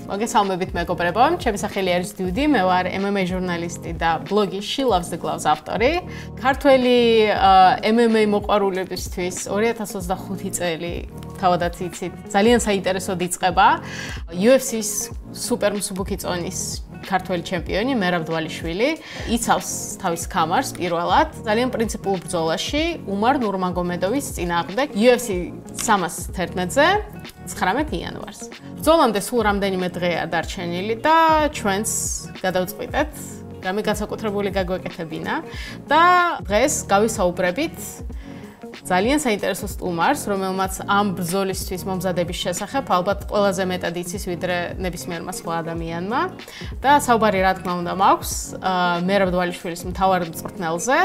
მოგესალმებით მეგობრებო, ჩემი სახელი არის დიუდი, მე ვარ MMA ჟურნალისტი და ბლოგი She Loves The Gloves ავტორი. ქართველი MMA მოყვარულებისთვის 2025 წელი თავადაც იცით, ძალიან საინტერესოდ იწყება. UFC-ს სუპერ მსუბუქი წონის ქართველი ჩემპიონი მერაბ დვალიშვილი იცავს თავის ქამარს პირველად ძალიან პრინციპულ ბრძოლაში უმარ ნურმაგომედოვის წინააღმდეგ UFC 311-ზე 19 იანვარს. ბრძოლამდე სულ რამდენიმე დღეა დარჩენილი და ჩვენს გადავწყვიტეთ რამე განსაკუთრებული გაგვეკეთებინა და დღეს გავისაუბრებით ძალიან საინტერესო სტუმარს, რომელმაც ამ ბრძოლისთვის მომზადების შესახებ ალბათ ყველაზე მეტად იცის ვიდრე ნებისმიერმა სხვა ადამიანმა და საუბარი რა თქმა უნდა მაქვს მერაბ დვალიშვილის მთავარ მწვრთნელზე,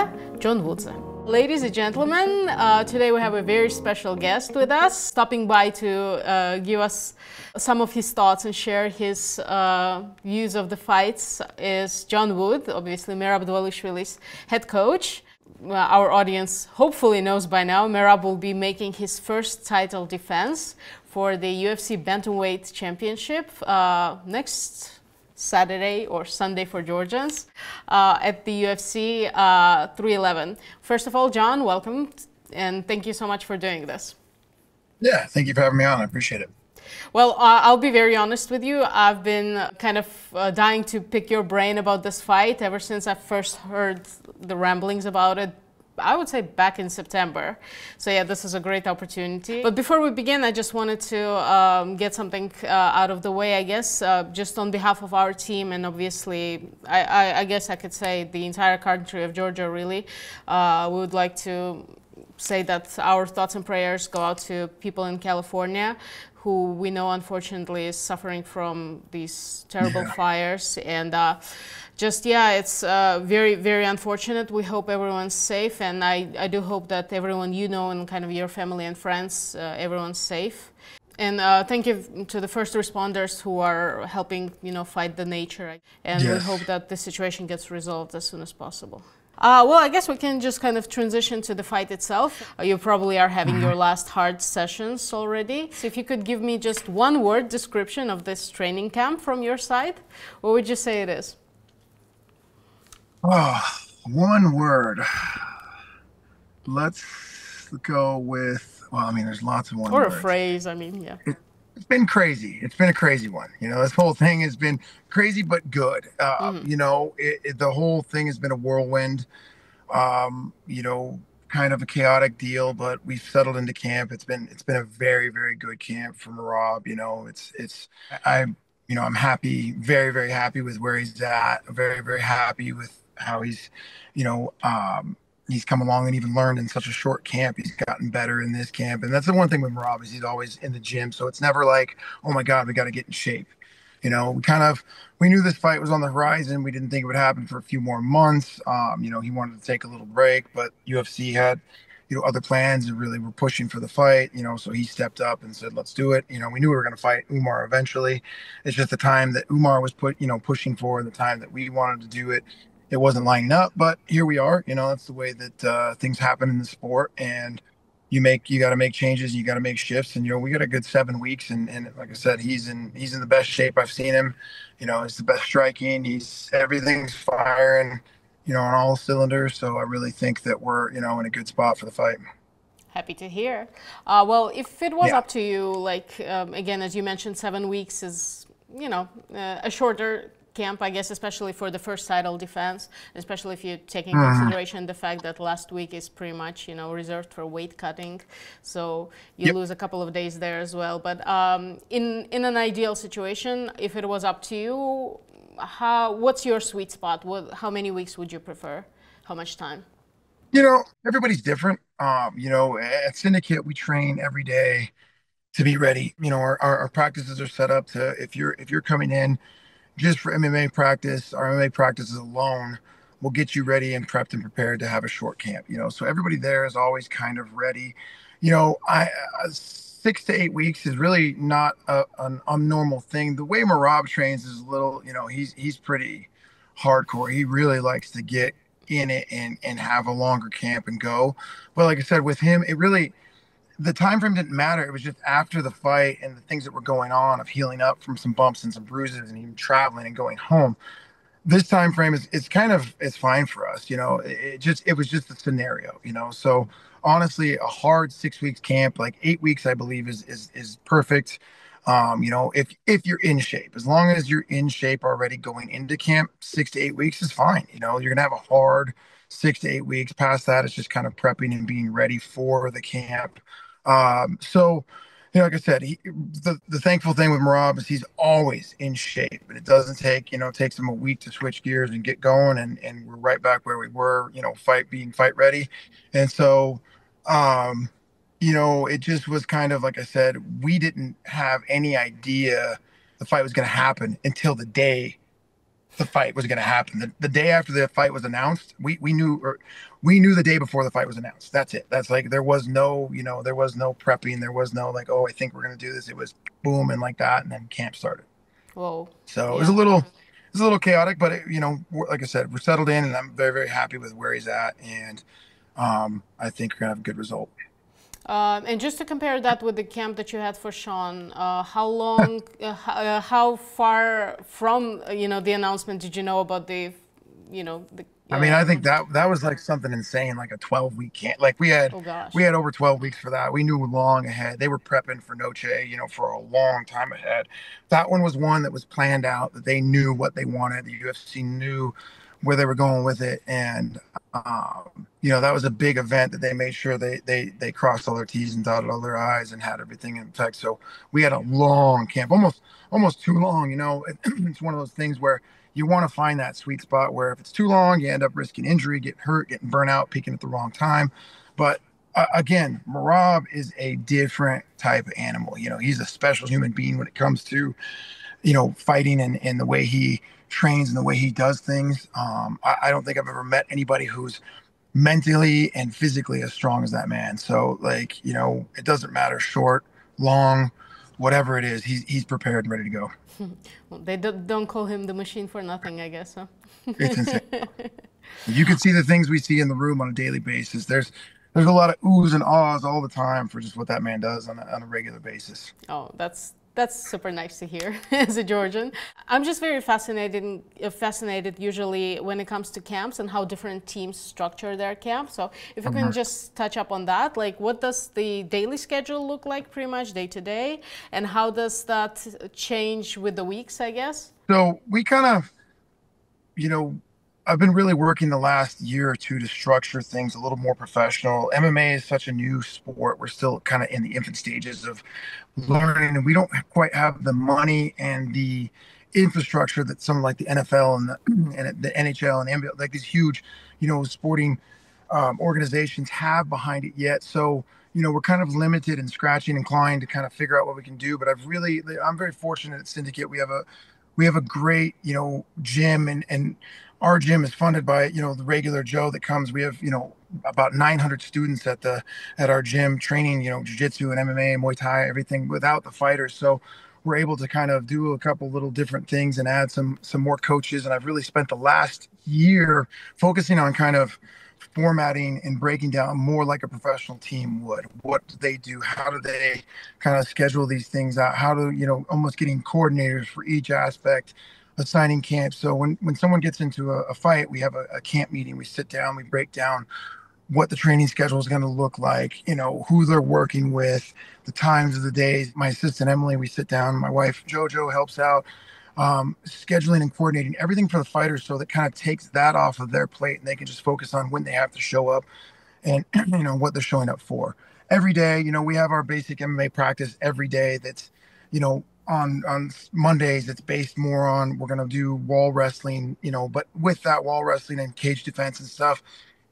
ჯონ ვუდზე. Ladies and gentlemen, today we have a very special guest with us, stopping by to give us some of his thoughts and share his views of the fights is John Wood, obviously Merab Dvalishvili's head coach. Our audience hopefully knows by now, Merab will be making his first title defense for the UFC Bantamweight Championship next Saturday or Sunday for Georgians at the UFC 311. First of all, John, welcome and thank you so much for doing this. Yeah, thank you for having me on. I appreciate it. Well, I'll be very honest with you. I've been kind of dying to pick your brain about this fight ever since I first heard the ramblings about it. I would say back in September. So yeah, this is a great opportunity. But before we begin, I just wanted to get something out of the way, I guess, just on behalf of our team and obviously, I guess I could say the entire country of Georgia, really. We would like to say that our thoughts and prayers go out to people in California who we know unfortunately is suffering from these terrible fires and it's very, very unfortunate. We hope everyone's safe and I do hope that everyone you know and kind of your family and friends, everyone's safe. And thank you to the first responders who are helping, fight the nature. And we hope that the situation gets resolved as soon as possible. Well, I guess we can just kind of transition to the fight itself. You probably are having your last hard sessions already. So if you could give me just one word description of this training camp from your side, what would you say it is? Oh, one word. Let's go with, well, I mean, there's lots of one words. Or a phrase, I mean, yeah. It's been crazy. It's been a crazy one. This whole thing has been crazy, but good. The whole thing has been a whirlwind, kind of a chaotic deal, but we've settled into camp. It's been a very, very good camp for Merab. I'm happy, very, very happy with where he's at. Very, very happy with how he's, he's come along and even learned in such a short camp. He's gotten better in this camp. And that's the one thing with Merab is he's always in the gym. So it's never like, oh my God, we got to get in shape. We knew this fight was on the horizon. We didn't think it would happen for a few more months. He wanted to take a little break, but UFC had, other plans and really were pushing for the fight, so he stepped up and said, let's do it. We knew we were going to fight Umar eventually. It's just the time that Umar was pushing for, the time that we wanted to do it. It wasn't lining up, but here we are. That's the way that things happen in the sport. And you got to make changes, you got to make shifts. And we got a good 7 weeks. And like I said, he's in the best shape I've seen him. He's the best striking. Everything's firing, on all cylinders. So I really think that we're in a good spot for the fight. Happy to hear. Well, if it was up to you, again, as you mentioned, 7 weeks is a shorter camp, I guess, especially for the first title defense, especially if you take in consideration the fact that last week is pretty much, reserved for weight cutting. So you lose a couple of days there as well. But in an ideal situation, if it was up to you, what's your sweet spot? How many weeks would you prefer? How much time? Everybody's different. At Syndicate, we train every day to be ready. Our practices are set up to, if you're coming in just for MMA practice, our MMA practices alone will get you ready and prepped and prepared to have a short camp, so everybody there is always kind of ready. 6 to 8 weeks is really not an abnormal thing. The way Merab trains is a little, he's pretty hardcore. He really likes to get in it and have a longer camp and go. But like I said, with him, the time frame didn't matter. It was just after the fight and the things that were going on of healing up from some bumps and some bruises and even traveling and going home. This time frame is it's fine for us, it was just a scenario, so honestly a hard 6 weeks camp, like 8 weeks I believe is perfect. If you're in shape, as long as you're in shape already going into camp, 6 to 8 weeks is fine. You're gonna have a hard 6 to 8 weeks. Past that, it's just kind of prepping and being ready for the camp. So like I said, the thankful thing with Merab is he's always in shape, and it doesn't take, it takes him a week to switch gears and get going, and we're right back where we were, being fight ready. And so, it just was kind of, like I said, we didn't have any idea the fight was going to happen until the day the fight was going to happen. The day after the fight was announced, we knew the day before the fight was announced. That's it. That's like, there was no prepping. There was no like, oh, I think we're going to do this. It was boom and like that. And then camp started. Whoa. So yeah. It was a little chaotic, but like I said, we're settled in, and I'm very, very happy with where he's at. And I think we're going to have a good result. And just to compare that with the camp that you had for Sean, how long, how far from, the announcement did you know about the, I mean, I think that was like something insane, like a 12-week camp. Like we had over 12 weeks for that. We knew long ahead. They were prepping for Noche, for a long time ahead. That one was one that was planned out, that they knew what they wanted. The UFC knew where they were going with it. And, that was a big event that they made sure they crossed all their T's and dotted all their I's and had everything in effect. So we had a long camp, almost too long. It's one of those things where you want to find that sweet spot where if it's too long, you end up risking injury, getting hurt, getting burnt out, peaking at the wrong time. But again, Merab is a different type of animal. He's a special human being when it comes to, fighting and the way he trains and the way he does things. I don't think I've ever met anybody who's mentally and physically as strong as that man. So it doesn't matter, short, long, whatever it is, he's prepared and ready to go. Well, they don't call him the machine for nothing, I guess, huh? It's insane. You can see the things we see in the room on a daily basis. There's a lot of oohs and ahs all the time for just what that man does on a regular basis. Oh, that's super nice to hear as a Georgian. I'm just very fascinated usually when it comes to camps and how different teams structure their camp. So if you can just touch up on that, like what does the daily schedule look like pretty much day to day? And how does that change with the weeks, I guess? So we kind of, I've been really working the last year or two to structure things a little more professional. MMA is such a new sport. We're still kind of in the infant stages of learning, and we don't quite have the money and the infrastructure that some like the NFL and the NHL and the NBA, like these huge, sporting organizations have behind it yet. So, we're kind of limited and scratching and clawing to kind of figure out what we can do. But I'm very fortunate at Syndicate. We have a great, gym, and our gym is funded by, the regular Joe that comes. We have, about 900 students at our gym training, jiu-jitsu and MMA and Muay Thai, everything without the fighters. So we're able to kind of do a couple little different things and add some more coaches. And I've really spent the last year focusing on kind of formatting and breaking down more like a professional team would. What do they do? How do they kind of schedule these things out? How to, almost getting coordinators for each aspect, assigning camps. So when someone gets into a fight, we have a camp meeting. We sit down, we break down what the training schedule is going to look like, who they're working with, the times of the days. My assistant, Emily, we sit down. My wife, Jojo, helps out, scheduling and coordinating everything for the fighters. So that kind of takes that off of their plate, and they can just focus on when they have to show up and, what they're showing up for. Every day, we have our basic MMA practice every day. That's, on Mondays, it's based more on, we're going to do wall wrestling, but with that wall wrestling and cage defense and stuff,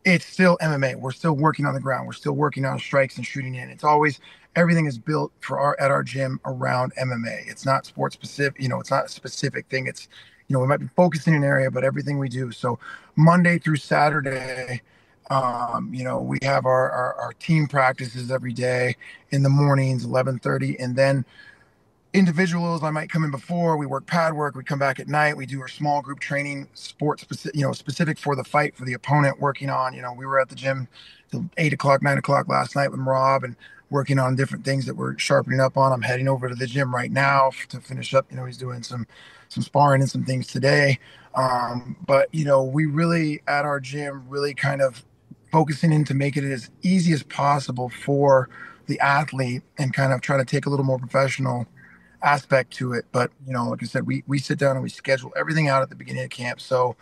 it's still MMA. We're still working on the ground. We're still working on strikes and shooting in. It's always, everything is built at our gym around MMA. It's not sports specific, it's not a specific thing. It's, we might be focusing in an area, but everything we do. So Monday through Saturday, we have our team practices every day in the mornings, 11:30, and then individuals, I might come in before, we work pad work, we come back at night, we do our small group training, sports specific for the fight, for the opponent, working on, we were at the gym till 8 o'clock, 9 o'clock last night with Merab, and working on different things that we're sharpening up on. I'm heading over to the gym right now to finish up. He's doing some sparring and some things today. But we really at our gym really kind of focusing in to make it as easy as possible for the athlete and kind of try to take a little more professional aspect to it. But like I said, we sit down and we schedule everything out at the beginning of camp, so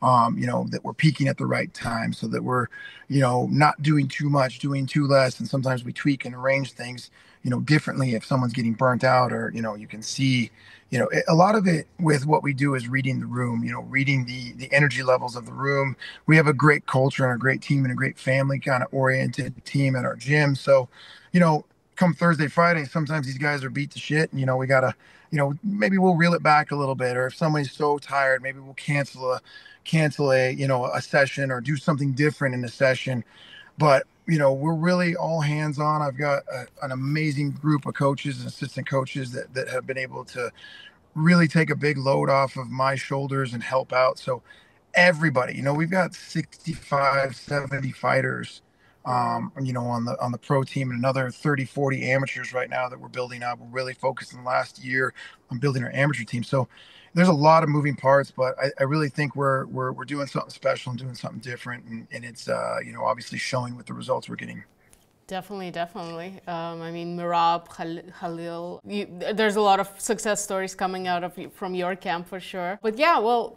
that we're peaking at the right time, so that we're not doing too much, doing too less. And sometimes we tweak and arrange things differently if someone's getting burnt out, or you can see a lot of it with what we do is reading the room, reading the energy levels of the room. We have a great culture and a great team and a great family kind of oriented team at our gym. So come Thursday, Friday, sometimes these guys are beat to shit, and we gotta maybe we'll reel it back a little bit, or if somebody's so tired, maybe we'll cancel a session or do something different in the session. But we're really all hands on. I've got an amazing group of coaches and assistant coaches that have been able to really take a big load off of my shoulders and help out. So everybody, we've got 65, 70 fighters on the pro team, and another 30, 40 amateurs right now that we're building up. We're really focused in the last year on building our amateur team. So there's a lot of moving parts, but I really think we're doing something special and doing something different, and it's obviously showing with the results we're getting. Definitely. I mean, Merab, Khalil, there's a lot of success stories coming out from your camp for sure. But yeah, well,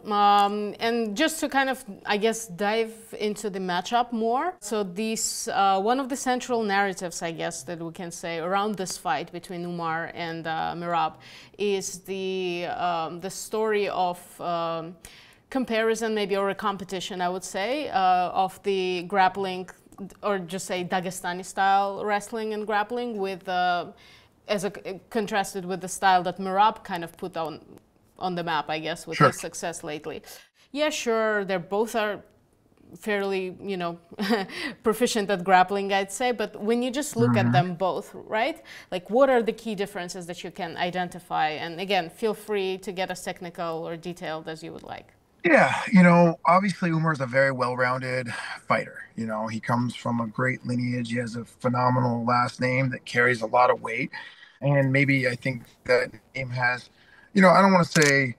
and just to kind of, I guess, dive into the matchup more. So this, one of the central narratives, I guess, that we can say around this fight between Umar and Merab is the story of comparison, maybe, or a competition, I would say, of the grappling, or just say Dagestani style wrestling and grappling with contrasted with the style that Merab kind of put on the map, I guess, with his success lately. Yeah, sure, they both are fairly, proficient at grappling, I'd say, but when you just look at them both, right? Like, what are the key differences that you can identify? And again, feel free to get as technical or detailed as you would like. Yeah, obviously Umar's a very well-rounded fighter. He comes from a great lineage. He has a phenomenal last name that carries a lot of weight. And maybe I think that name has, I don't want to say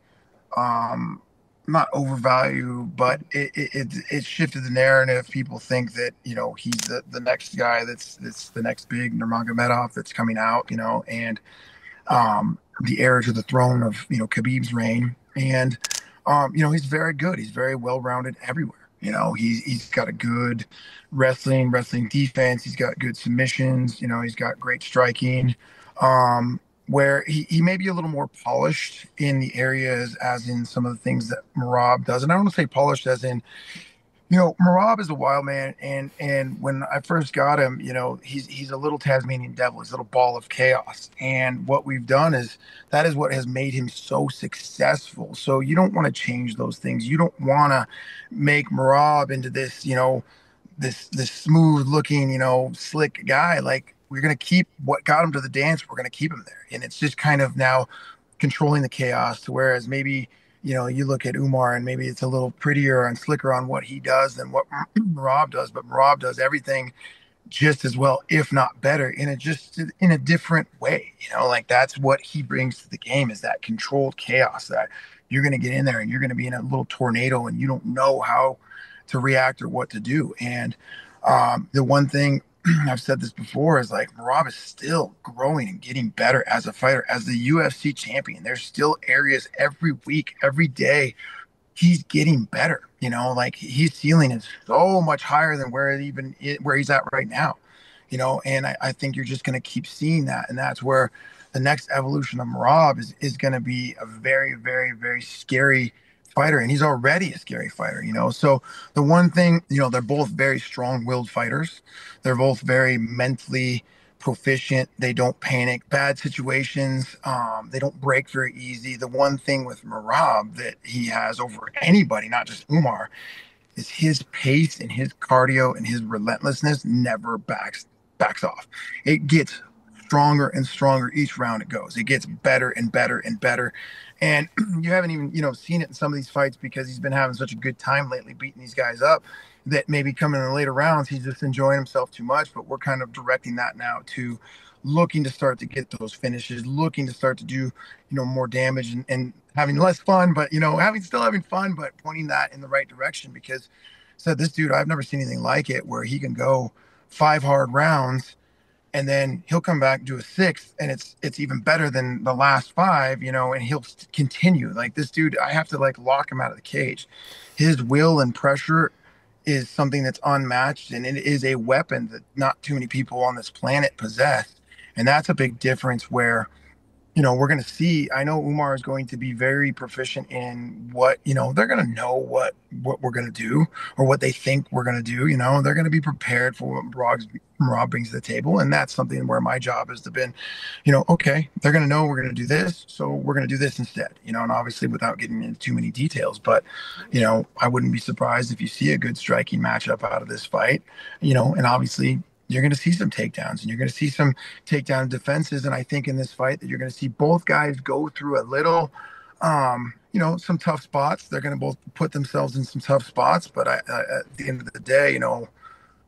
not overvalue, but it shifted the narrative. People think that, he's the next guy that's the next big Nurmagomedov that's coming out, and the heir to the throne of, Khabib's reign. And he's very good. He's very well-rounded everywhere. He's got a good wrestling defense. He's got good submissions. He's got great striking, where he may be a little more polished in the areas as in some of the things that Merab does. And I don't want to say polished as in, Merab is a wild man, and when I first got him, he's a little Tasmanian devil, he's a little ball of chaos. And what we've done is that is what has made him so successful. So you don't want to change those things. You don't want to make Merab into this, this smooth looking, slick guy. Like, we're gonna keep what got him to the dance. We're gonna keep him there, and it's just kind of now controlling the chaos. To whereas maybe, you look at Umar and maybe it's a little prettier and slicker on what he does than what Merab does, but Merab does everything just as well, if not better, in a different way. Like, that's what he brings to the game, is that controlled chaos that you're going to get in there and you're going to be in a little tornado and you don't know how to react or what to do. And the one thing I've said this before is, like, Merab is still growing and getting better as a fighter, as the UFC champion. There's still areas every week, every day, he's getting better. Like, his ceiling is so much higher than where he's at right now. And I think you're just going to keep seeing that, and that's where the next evolution of Merab is going to be a very, very, very scary fighter, and he's already a scary fighter. So the one thing, they're both very strong-willed fighters. They're both very mentally proficient. They don't panic bad situations. They don't break very easy. The one thing with Merab that he has over anybody, not just Umar, is his pace and his cardio and his relentlessness never backs off. It gets stronger and stronger each round it goes. It gets better and better and better. And you haven't even, seen it in some of these fights because he's been having such a good time lately beating these guys up that maybe coming in the later rounds, he's just enjoying himself too much. But we're kind of directing that now to looking to start to get those finishes, looking to start to do, more damage and having less fun, but, still having fun, but pointing that in the right direction because this dude, I've never seen anything like it where he can go 5 hard rounds and then he'll come back and do a 6th and it's even better than the last 5, and he'll continue. Like this dude, I have to lock him out of the cage. His will and pressure is something that's unmatched, and it is a weapon that not too many people on this planet possess. And that's a big difference where, we're going to see, I know Umar is going to be very proficient in what, they're going to know what we're going to do or what they think we're going to do. They're going to be prepared for what Merab brings to the table. And that's something where my job has to been, okay, they're going to know we're going to do this. So we're going to do this instead, and obviously without getting into too many details, but, I wouldn't be surprised if you see a good striking matchup out of this fight, and obviously you're going to see some takedowns and you're going to see some takedown defenses. And I think in this fight that you're going to see both guys go through a little, some tough spots. They're going to both put themselves in some tough spots. But at the end of the day,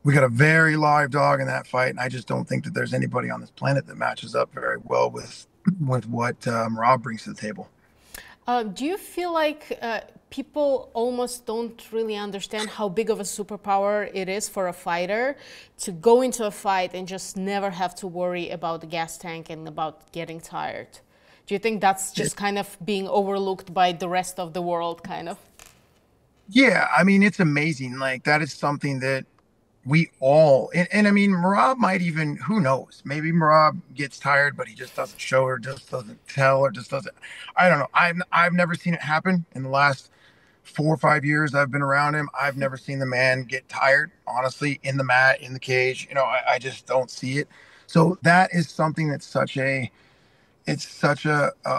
we got a very live dog in that fight. And I just don't think that there's anybody on this planet that matches up very well with what Merab brings to the table. Do you feel like people almost don't really understand how big of a superpower it is for a fighter to go into a fight and just never have to worry about the gas tank and about getting tired? Do you think that's just kind of being overlooked by the rest of the world, kind of? Yeah, I mean, it's amazing. That is something that we all, and I mean, Merab might even, who knows, maybe Merab gets tired, but he just doesn't show or just doesn't tell or just doesn't, I don't know. I've never seen it happen in the last 4 or 5 years I've been around him. I've never seen the man get tired, honestly, in the mat, in the cage. I just don't see it. So that is something that's such an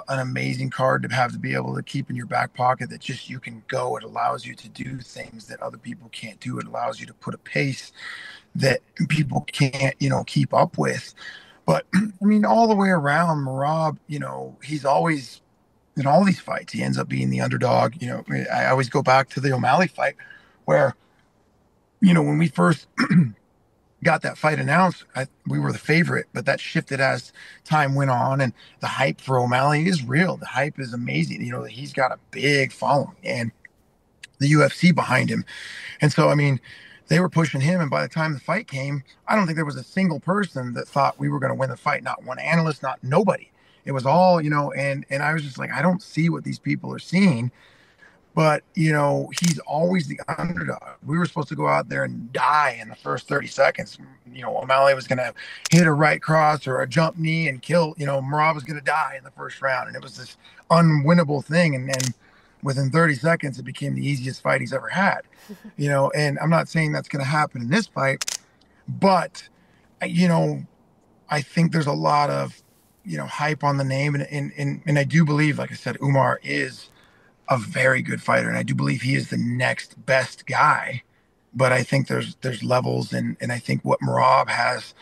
amazing card to have to be able to keep in your back pocket, that just you can go. It allows you to do things that other people can't do. It allows you to put a pace that people can't, keep up with. But I mean, all the way around, Merab, he's always, in all these fights, he ends up being the underdog. I always go back to the O'Malley fight where, when we first got that fight announced, we were the favorite, but that shifted as time went on, and the hype for O'Malley is real. The hype is amazing. He's got a big following and the UFC behind him. And so, I mean, they were pushing him, and by the time the fight came, I don't think there was a single person that thought we were going to win the fight. Not one analyst, not nobody. It was all, and I was just like, I don't see what these people are seeing. But, he's always the underdog. We were supposed to go out there and die in the first 30 seconds. O'Malley was going to hit a right cross or a jump knee and kill, Merab was going to die in the first round. And it was this unwinnable thing. And then within 30 seconds, it became the easiest fight he's ever had. And I'm not saying that's going to happen in this fight. But, I think there's a lot of, hype on the name. And I do believe, like I said, Umar is a very good fighter, and I do believe he is the next best guy. But I think there's levels, and I think what Merab has,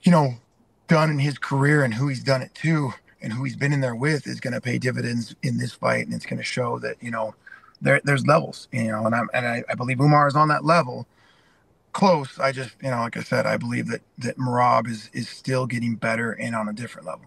done in his career and who he's done it to and who he's been in there with is going to pay dividends in this fight, and it's going to show that there's levels, and I believe Umar is on that level. Close. I just, like I said, I believe that Merab is still getting better and on a different level.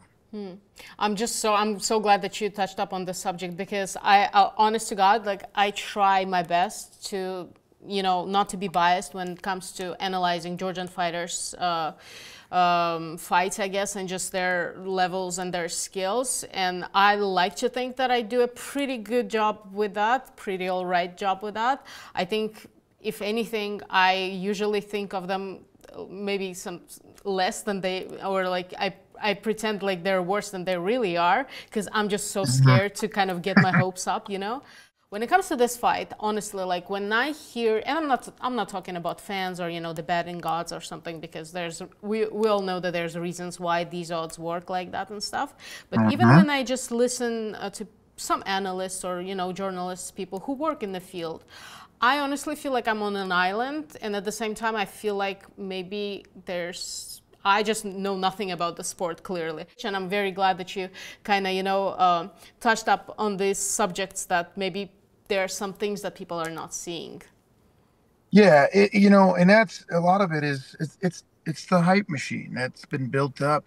I'm so glad that you touched up on this subject, because I honest to God, I try my best to, not to be biased when it comes to analyzing Georgian fighters' fights, I guess, and just their levels and their skills. And I like to think that I do a pretty good job with that, pretty all right job with that. I think, if anything, I usually think of them maybe some less than they, or I pretend like they're worse than they really are, because I'm just so scared to kind of get my hopes up, When it comes to this fight, honestly, when I hear, and I'm not talking about fans or, the betting gods or something, because we all know that there's reasons why these odds work like that and stuff. But even when I just listen to some analysts or, journalists, people who work in the field, I honestly feel like I'm on an island, and at the same time, I feel like maybe there's I just know nothing about the sport, clearly. And I'm very glad that you kind of, touched up on these subjects that maybe there are some things that people are not seeing. Yeah, and that's a lot of it is it's the hype machine that's been built up.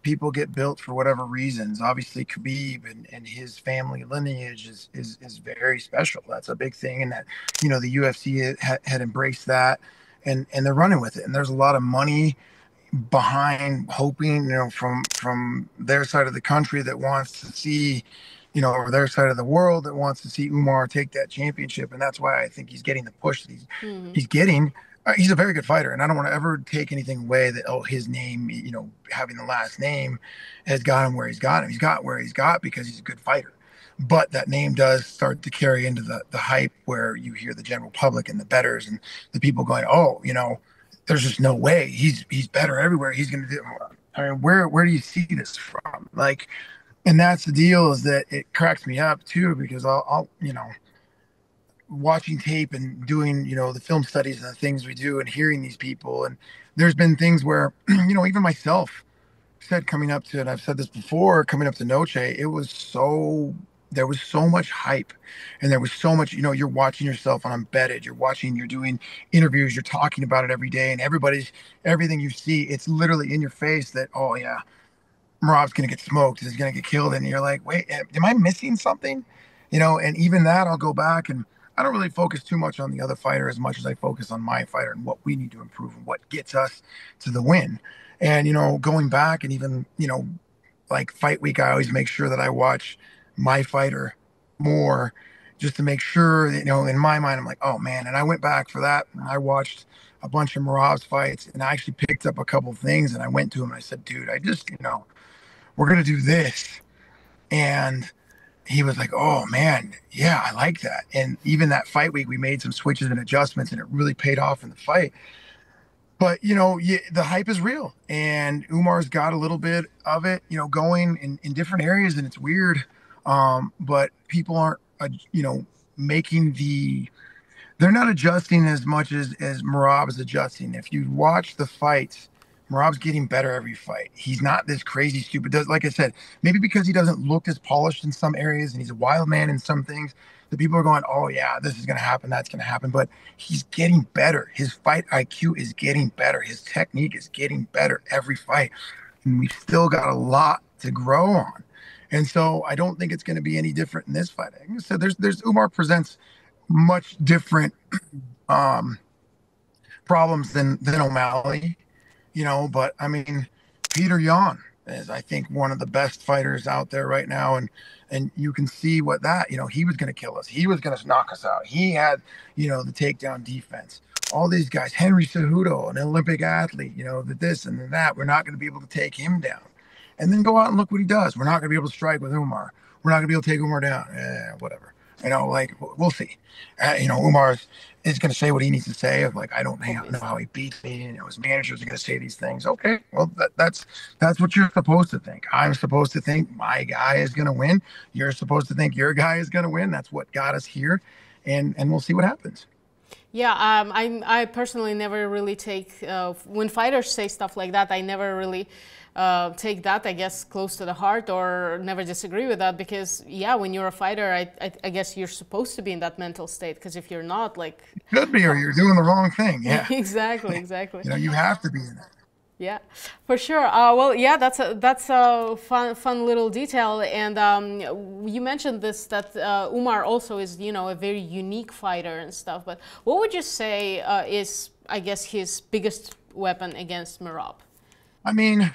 People get built for whatever reasons. Obviously, Khabib and his family lineage is very special. That's a big thing, and that the UFC had embraced that, and they're running with it. And there's a lot of money behind hoping, from their side of the country that wants to see, or their side of the world that wants to see Umar take that championship. And that's why I think he's getting the push that he's getting. He's a very good fighter, and I don't want to ever take anything away that, his name, having the last name has got him where he's got him. He's got where he's got because he's a good fighter. But that name does start to carry into the hype where you hear the general public and the bettors and the people going, there's just no way he's better everywhere. He's going to do. I mean, where do you see this from? And that's the deal, is that it cracks me up too, because I'll watching tape and doing, the film studies and the things we do and hearing these people. And there's been things where, even myself said coming up to, and I've said this before, coming up to Noche, there was so much hype, and there was so much, you're watching yourself on Embedded, you're doing interviews, you're talking about it every day, and everything you see, it's literally in your face that, oh yeah, Merab's going to get smoked, he's going to get killed. And you're like, wait, am I missing something? And even that, I'll go back, and I don't really focus too much on the other fighter as much as I focus on my fighter and what we need to improve and what gets us to the win. And, going back and even, like fight week, I always make sure that I watch my fighter more, just to make sure that, in my mind, I'm like, oh man. And I went back for that, and I watched a bunch of Merab's fights, and I actually picked up a couple of things, and I went to him and I said, dude, I just, we're going to do this. And he was like, oh man, yeah, I like that. And even that fight week, we made some switches and adjustments, and it really paid off in the fight. But, the hype is real, and Umar's got a little bit of it, going in different areas, and it's weird. But people aren't, they're not adjusting as much as Merab is adjusting. If you watch the fights, Merab's getting better every fight. He's not this crazy, stupid. Like I said, maybe because he doesn't look as polished in some areas, and he's a wild man in some things, the people are going, oh yeah, this is going to happen, that's going to happen. But he's getting better. His fight IQ is getting better. His technique is getting better every fight. And we've still got a lot to grow on. And so I don't think it's going to be any different in this fight. Like I said, there's Umar presents much different problems than O'Malley. But I mean, Peter Yan is, I think, one of the best fighters out there right now. And you can see what that, he was going to kill us. He was going to knock us out. He had, the takedown defense. All these guys, Henry Cejudo, an Olympic athlete, the this and the that, we're not going to be able to take him down. And then go out and look what he does. We're not going to be able to strike with Umar. We're not going to be able to take Umar down. Whatever. We'll see. Umar is going to say what he needs to say of I don't know how he beats me. And his managers are going to say these things. Okay, well, that's what you're supposed to think. I'm supposed to think my guy is going to win. You're supposed to think your guy is going to win. That's what got us here. And we'll see what happens. Yeah, I personally never really take, when fighters say stuff like that, I never really take that, I guess, close to the heart, or never disagree with that, because, yeah, when you're a fighter, I guess you're supposed to be in that mental state, because if you're not, Could be, or you're doing the wrong thing, yeah. Exactly. You have to be in it. Yeah, for sure. Well, yeah, that's a fun little detail. And you mentioned this, that Umar also is, a very unique fighter and stuff. But what would you say is, I guess, his biggest weapon against Merab? I mean,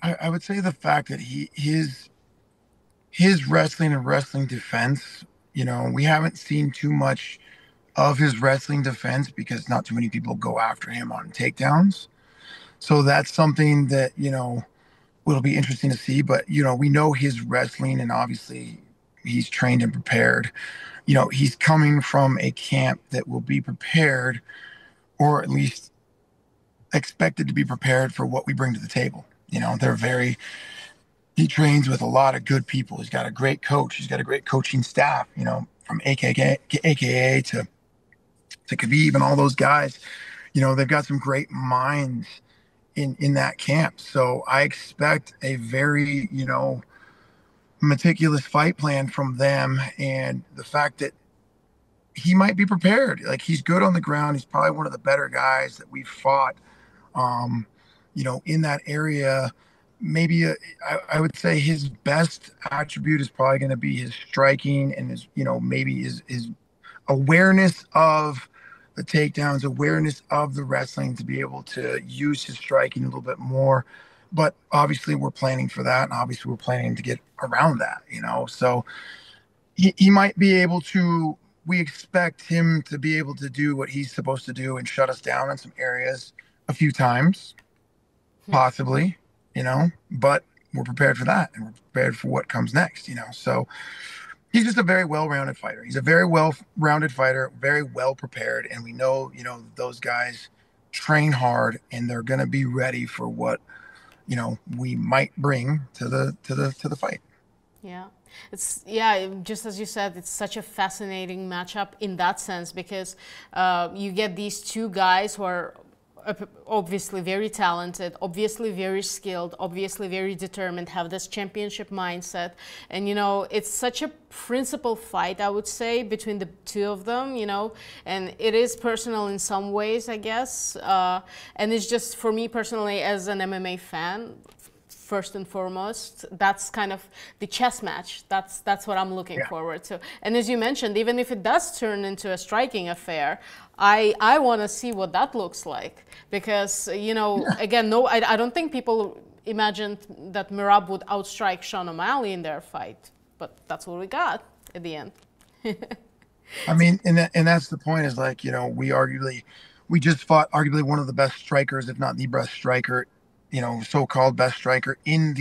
I would say the fact that his wrestling and wrestling defense, we haven't seen too much of his wrestling defense because not too many people go after him on takedowns. So that's something that, will be interesting to see. But, we know his wrestling, and obviously he's trained and prepared. He's coming from a camp that will be prepared, or at least expected to be prepared for what we bring to the table. He trains with a lot of good people. He's got a great coach. He's got a great coaching staff, from AKA to Khabib and all those guys. they've got some great minds in that camp. So I expect a very, meticulous fight plan from them. And the fact that he might be prepared, like he's good on the ground. He's probably one of the better guys that we've fought, in that area. Maybe I would say his best attribute is probably going to be his striking and his, maybe his awareness of the takedowns, awareness of the wrestling to be able to use his striking a little bit more. But obviously we're planning for that. And obviously we're planning to get around that, so he might be able to, we expect him to be able to do what he's supposed to do and shut us down in some areas a few times, possibly, but we're prepared for that and we're prepared for what comes next, so he's just a very well-rounded fighter. He's a very well-rounded fighter, very well prepared. And we know, those guys train hard and they're going to be ready for what, we might bring to the fight. Yeah. Just as you said, it's such a fascinating matchup in that sense, because you get these two guys who are obviously very talented, obviously very skilled, obviously very determined, have this championship mindset. And, it's such a principled fight, I would say, between the two of them, and it is personal in some ways, I guess. And it's just, for me personally, as an MMA fan, first and foremost, that's kind of the chess match. That's what I'm looking forward to. And as you mentioned, even if it does turn into a striking affair, I want to see what that looks like, because, again, I don't think people imagined that Merab would outstrike Sean O'Malley in their fight, but that's what we got at the end. I mean, and that's the point, is like, we just fought arguably one of the best strikers, if not the best striker, so-called best striker in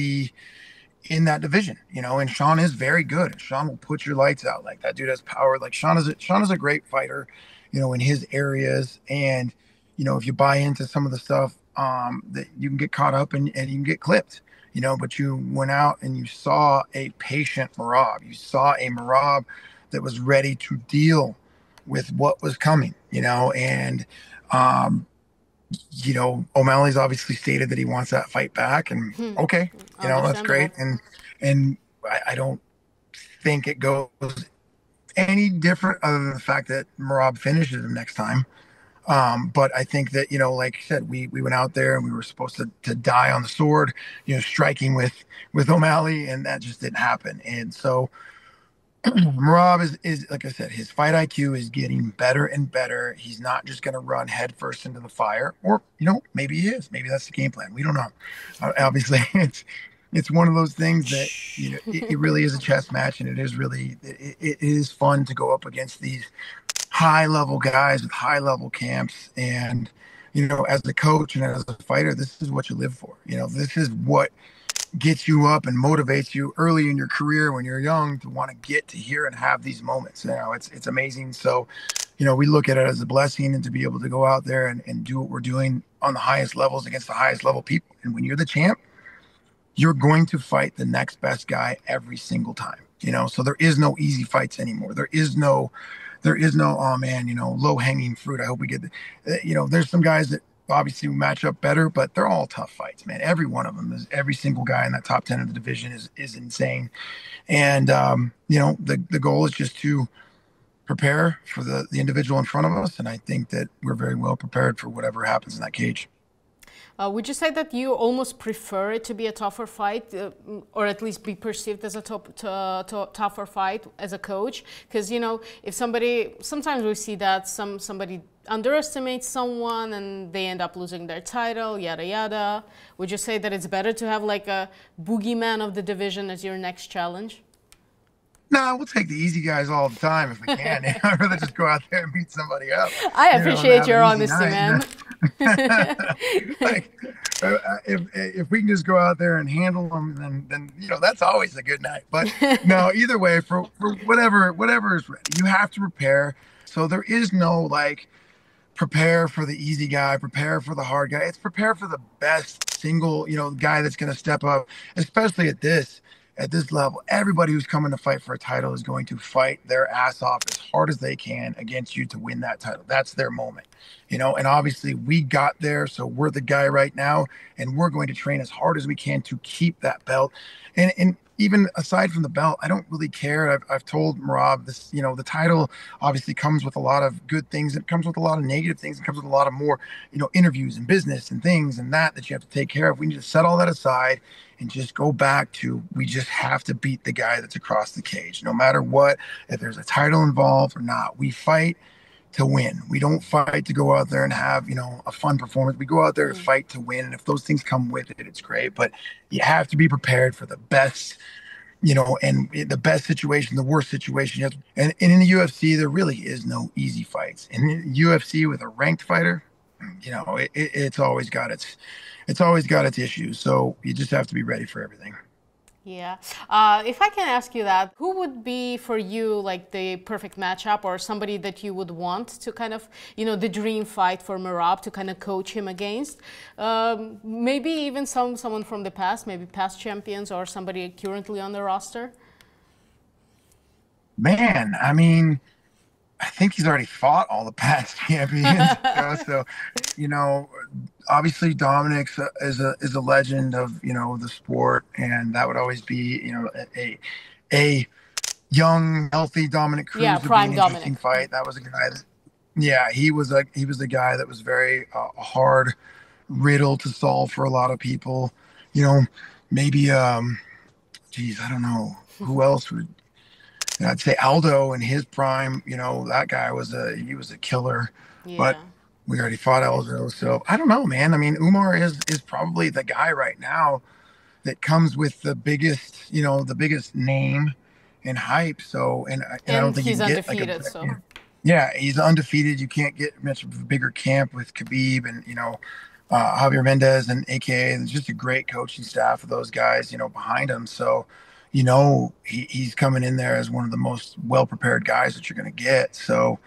that division, and Sean is very good. Sean will put your lights out. Like, that dude has power. Like, Sean is a great fighter, in his areas. And, if you buy into some of the stuff, that you can get caught up and you can get clipped, but you went out and you saw a patient Merab. You saw a Merab that was ready to deal with what was coming, and, O'Malley's obviously stated that he wants that fight back, and okay, that's great. And I don't think it goes any different other than the fact that Merab finishes him next time. But I think that, like I said, we went out there and we were supposed to die on the sword, striking with O'Malley, and that just didn't happen. And so Merab is, like I said, his fight IQ is getting better and better. He's not just going to run headfirst into the fire, or, maybe he is. Maybe that's the game plan. We don't know. Obviously, it's one of those things that, it really is a chess match, and it is fun to go up against these high-level guys with high-level camps. And, as a coach and as a fighter, this is what you live for. This is what gets you up and motivates you early in your career when you're young to want to get to here and have these moments. It's amazing. So, we look at it as a blessing, and to be able to go out there and do what we're doing on the highest levels against the highest level people. And when you're the champ, you're going to fight the next best guy every single time, so there is no easy fights anymore. There is no, oh man, low hanging fruit. I hope we get, there's some guys that obviously match up better, but they're all tough fights, man. Every one of them every single guy in that top 10 of the division is insane. And, the goal is just to prepare for the individual in front of us. And I think that we're very well prepared for whatever happens in that cage. Would you say that you almost prefer it to be a tougher fight, or at least be perceived as a tougher fight as a coach? Because, if sometimes we see that somebody underestimates someone and they end up losing their title, yada, yada. Would you say that it's better to have like a boogeyman of the division as your next challenge? No, we'll take the easy guys all the time if we can. I'd rather just go out there and beat somebody up. I appreciate your honesty, man. Like, if we can just go out there and handle them, then that's always a good night. But no, either way, for whatever is ready, you have to prepare. So there is no like prepare for the easy guy, prepare for the hard guy. It's prepare for the best single, guy that's going to step up, especially at this. at this level, everybody who's coming to fight for a title is going to fight their ass off as hard as they can against you to win that title. That's their moment, you know, and obviously we got there. So we're the guy right now, and we're going to train as hard as we can to keep that belt. And even aside from the belt, I don't really care. I've told Merab this, you know, the title obviously comes with a lot of good things. It comes with a lot of negative things. It comes with a lot of more, you know, interviews and business and things and that you have to take care of. We need to set all that aside and just go back to, we just have to beat the guy that's across the cage. No matter what, if there's a title involved or not, we fight to win. We don't fight to go out there and have, you know, a fun performance. We go out there to fight to win. And if those things come with it, it's great. But you have to be prepared for the best, you know, and the best situation, the worst situation. And in the UFC, there really is no easy fights. In the UFC with a ranked fighter, you know, it's always got its issues. So you just have to be ready for everything. Yeah. If I can ask you that, who would be for you like the perfect matchup, or somebody that you would want to kind of, you know, the dream fight for Merab to kind of coach him against? Maybe even someone from the past, maybe past champions, or somebody currently on the roster? Man, I mean, I think he's already fought all the past champions. You know, so, you know, obviously Dominic is a legend of, you know, the sport, and that would always be, you know, a young, healthy Dominic Cruz. Yeah, prime would be an Dominic. interesting fight. That was a guy that, yeah, he was the guy that was very hard riddle to solve for a lot of people. You know, maybe geez, I don't know who else would. I'd say Aldo in his prime, you know, that guy was a killer. Yeah. But we already fought Aldo, so I don't know, man. I mean, Umar is probably the guy right now that comes with the biggest, you know, the biggest name and hype. So and I don't think he's you can undefeated. Get like So yeah, he's undefeated. You can't get much of a bigger camp with Khabib and, you know, Javier Mendez and AKA. There's just a great coaching staff of those guys, you know, behind him. So, you know, he's coming in there as one of the most well-prepared guys that you're going to get. So,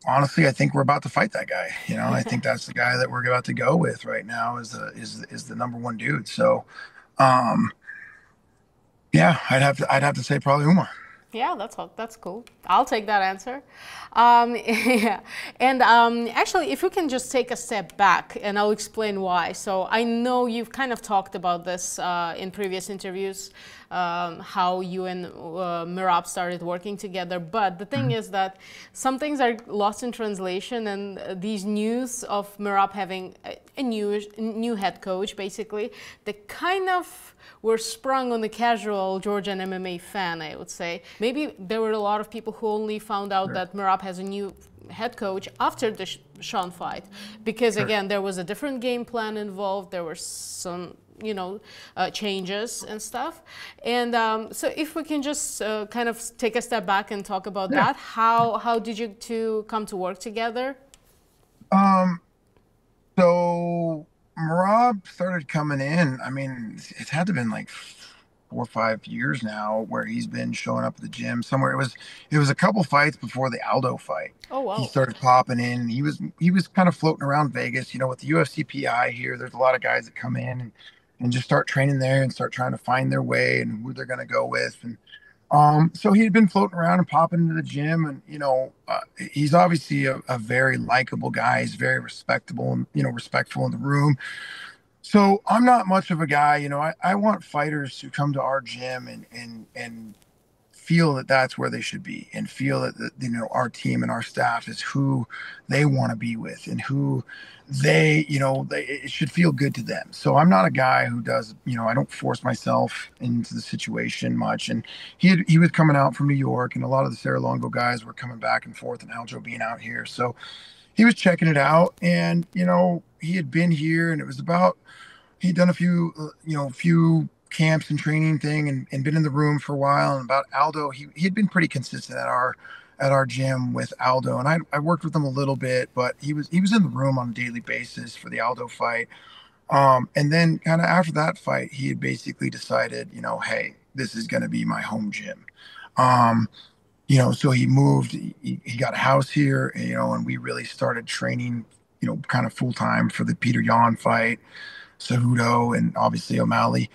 honestly, I think we're about to fight that guy. You know, I think that's the guy that we're about to go with right now is the number one dude. So, yeah, I'd have to say probably Umar. Yeah, that's cool. I'll take that answer. Yeah, and actually, if you can just take a step back, and I'll explain why. So I know you've kind of talked about this in previous interviews, how you and Merab started working together. But the thing is that some things are lost in translation, and these news of Merab having a new head coach, basically, they kind of were sprung on the casual Georgian MMA fan, I would say. Maybe there were a lot of people who only found out that Merab has a new head coach after the Sean fight, because again, there was a different game plan involved. There were some, you know, changes and stuff. And so if we can just kind of take a step back and talk about that, how did you two come to work together? So Merab started coming in. I mean, it's had to have been like 4 or 5 years now where he's been showing up at the gym somewhere. It was a couple fights before the Aldo fight. Oh wow. He started popping in, and he was kind of floating around Vegas, you know, with the UFC PI here. There's a lot of guys that come in and just start training there and start trying to find their way and who they're going to go with. And so he had been floating around and popping into the gym, and, you know, he's obviously a very likable guy. He's very respectable and, you know, respectful in the room. So I'm not much of a guy, you know, I want fighters to come to our gym and feel that that's where they should be, and feel that, you know, our team and our staff is who they want to be with, and who they, you know, it should feel good to them. So I'm not a guy who does, you know, I don't force myself into the situation much. And he was coming out from New York, and a lot of the Ray Longo guys were coming back and forth, and Aljo being out here. So he was checking it out, and, you know, he had been here, and it was about, he'd done a few camps and training thing, and been in the room for a while. And about Aldo, he had been pretty consistent at our gym with Aldo, and I worked with him a little bit, but he was in the room on a daily basis for the Aldo fight. And then kind of after that fight, he had basically decided, you know, hey, this is going to be my home gym. You know, so he moved, he got a house here, you know, and we really started training, you know, kind of full time for the Peter Yan fight, Cejudo, and obviously O'Malley.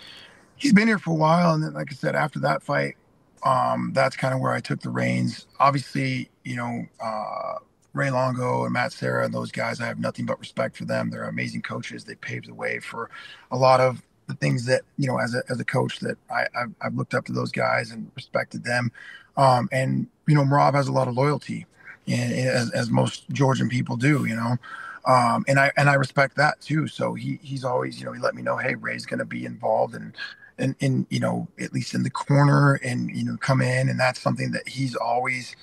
He's been here for a while, and then, like I said, after that fight, that's kind of where I took the reins. Obviously, Ray Longo and Matt Serra and those guys, I have nothing but respect for them. They're amazing coaches. They paved the way for a lot of the things that, as a coach, that I've looked up to those guys and respected them. And Merab has a lot of loyalty, as most Georgian people do, and I respect that too. So he's always, he let me know, hey, Ray's going to be involved and at least in the corner and come in, and that's something that he's always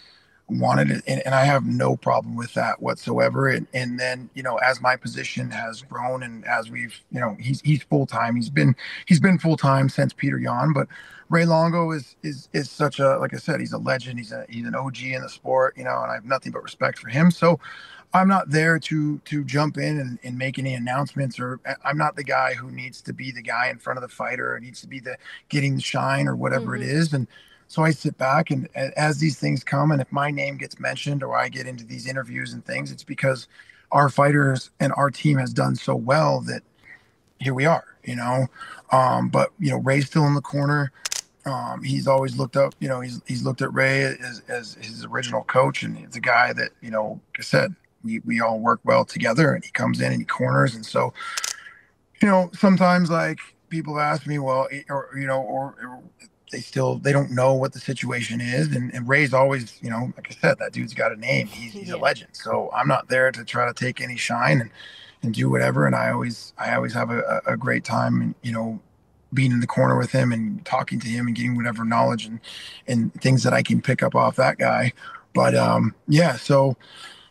wanted it, and I have no problem with that whatsoever. And then as my position has grown and as we've he's full time. He's been full time since Peter Yan, but Ray Longo is such a, like I said, he's a legend. He's an OG in the sport, and I have nothing but respect for him. So I'm not there to jump in and make any announcements, or I'm not the guy who needs to be the guy in front of the fighter or needs to be the getting the shine or whatever it is. And so I sit back, and as these things come, and if my name gets mentioned or I get into these interviews and things, it's because our fighters and our team has done so well that here we are, But Ray's still in the corner. He's always looked up, he's looked at Ray as his original coach, and he's a guy that, like I said, we all work well together, and he comes in and he corners. And so, sometimes like people ask me, well, or they don't know what the situation is. And Ray's always, like I said, that dude's got a name. He's a legend. So I'm not there to try to take any shine and do whatever. And I always have a great time, being in the corner with him and talking to him and getting whatever knowledge and things that I can pick up off that guy. But so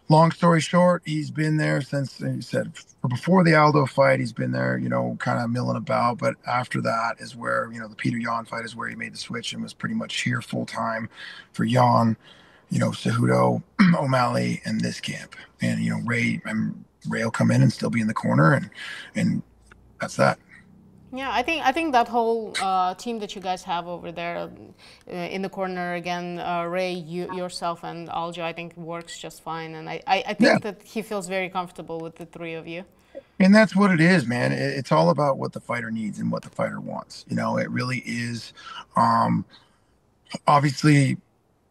long story short, he's been there since, he said, before the Aldo fight, he's been there, kind of milling about. But after that is where, the Peter Yan fight is where he made the switch and was pretty much here full time for Yan, Cejudo, O'Malley, and this camp. And, Ray will come in and still be in the corner, and that's that. Yeah, I think that whole team that you guys have over there in the corner again, Ray, yourself, and Aljo, I think works just fine, and I think that he feels very comfortable with the three of you. And that's what it is, man. It's all about what the fighter needs and what the fighter wants. It really is. Obviously,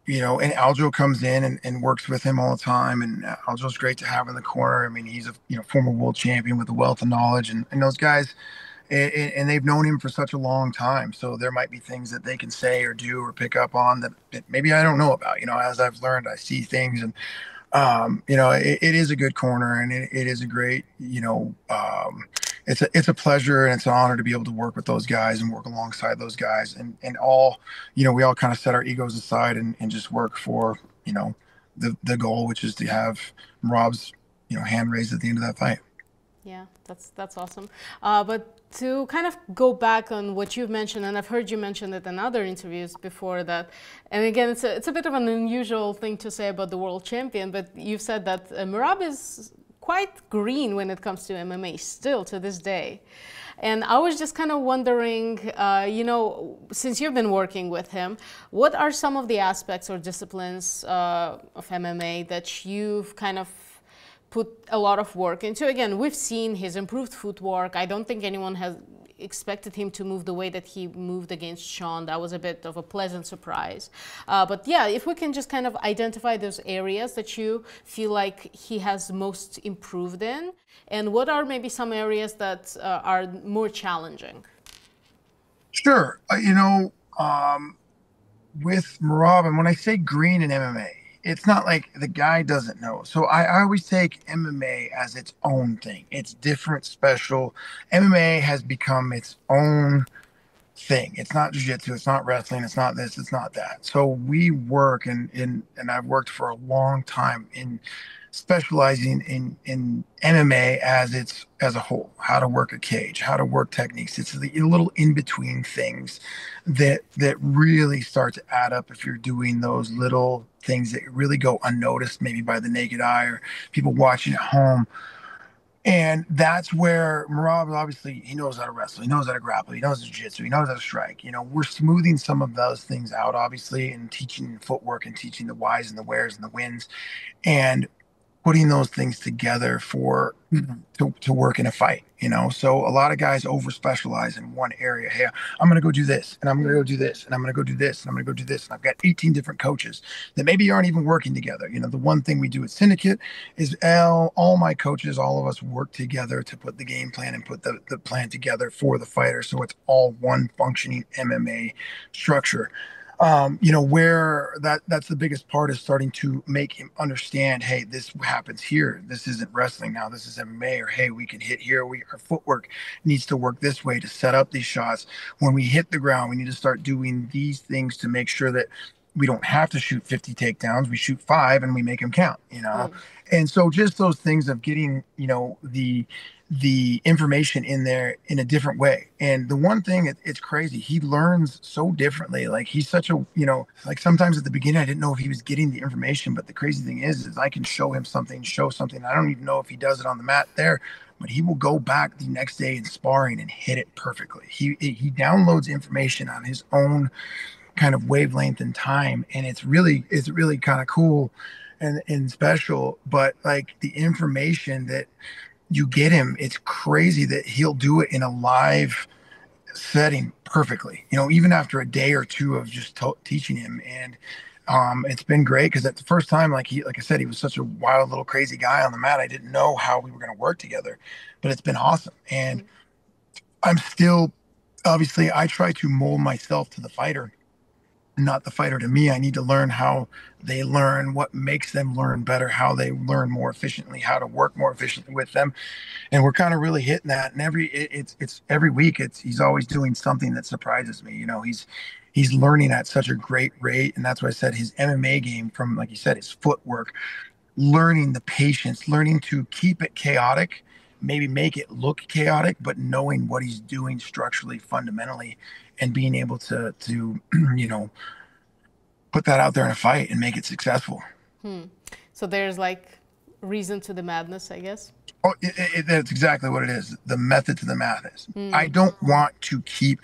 and Aljo comes in and works with him all the time, and Aljo's great to have in the corner. I mean, he's a former world champion with a wealth of knowledge, and those guys. And they've known him for such a long time. So there might be things that they can say or do or pick up on that maybe I don't know about. As I've learned, I see things, and it is a good corner, and it is a great, it's a pleasure and it's an honor to be able to work with those guys and work alongside those guys, and all, we all kind of set our egos aside and just work for, the goal, which is to have Rob's, hand raised at the end of that fight. Yeah, that's awesome. But to kind of go back on what you've mentioned, and I've heard you mention it in other interviews before that, and again, it's a bit of an unusual thing to say about the world champion, but you've said that Merab is quite green when it comes to MMA still to this day. And I was just kind of wondering, since you've been working with him, what are some of the aspects or disciplines of MMA that you've kind of put a lot of work into? Again, we've seen his improved footwork. I don't think anyone has expected him to move the way that he moved against Sean. That was a bit of a pleasant surprise. But yeah, if we can just kind of identify those areas that you feel like he has most improved in, and what are maybe some areas that are more challenging? Sure. With Merab, and when I say green in MMA, it's not like the guy doesn't know. So I always take MMA as its own thing. It's different, special. MMA has become its own thing. It's not jiu-jitsu. It's not wrestling. It's not this. It's not that. So we work, and I've worked for a long time in specializing in MMA as a whole, how to work a cage, how to work techniques. It's the little in-between things that really start to add up if you're doing those little things that really go unnoticed, maybe by the naked eye or people watching at home. And that's where Merab, obviously, he knows how to wrestle, he knows how to grapple, he knows jiu-jitsu, he knows how to strike. We're smoothing some of those things out, obviously, and teaching footwork and teaching the whys and the wheres and the wins. And putting those things together for to work in a fight, you know. So a lot of guys over specialize in one area. Hey, I'm going to go do this, and I'm going to go do this, and I'm going to go do this, and I'm going to go do this. And I've got 18 different coaches that maybe aren't even working together. You know, the one thing we do at Syndicate is all my coaches, all of us work together to put the game plan and put the plan together for the fighter. So it's all one functioning MMA structure. You know, where that's the biggest part is starting to make him understand, hey, this happens here. This isn't wrestling now. This is MMA. Or, hey, we can hit here. Our footwork needs to work this way to set up these shots. When we hit the ground, we need to start doing these things to make sure that we don't have to shoot 50 takedowns. We shoot 5 and we make them count, you know? And so just those things of getting, you know, the information in there in a different way. And the one thing, it's crazy, he learns so differently. Like, he's such a, you know, like sometimes at the beginning I didn't know if he was getting the information, but the crazy thing is I can show him something, I don't even know if he does it on the mat there, but he will go back the next day in sparring and hit it perfectly. He downloads information on his own kind of wavelength and time, and it's really kind of cool and special. But like the information that you get him, it's crazy that he'll do it in a live setting perfectly, you know, even after a day or two of just teaching him. And it's been great because at the first time, like I said, he was such a wild little crazy guy on the mat. I didn't know how we were going to work together, but it's been awesome. And I'm still, obviously, I try to mold myself to the fighter, not the fighter to me. I need to learn how they learn, what makes them learn better, how they learn more efficiently, how to work more efficiently with them. And we're kind of really hitting that. And it's every week, he's always doing something that surprises me. You know, he's learning at such a great rate. And that's why I said his MMA game, from, like you said, his footwork, learning the patience, learning to keep it chaotic, maybe make it look chaotic, but knowing what he's doing structurally, fundamentally, and being able to you know, put that out there in a fight and make it successful. So there's like reason to the madness, I guess. Oh, that's exactly what it is. The method to the madness. I don't want to keep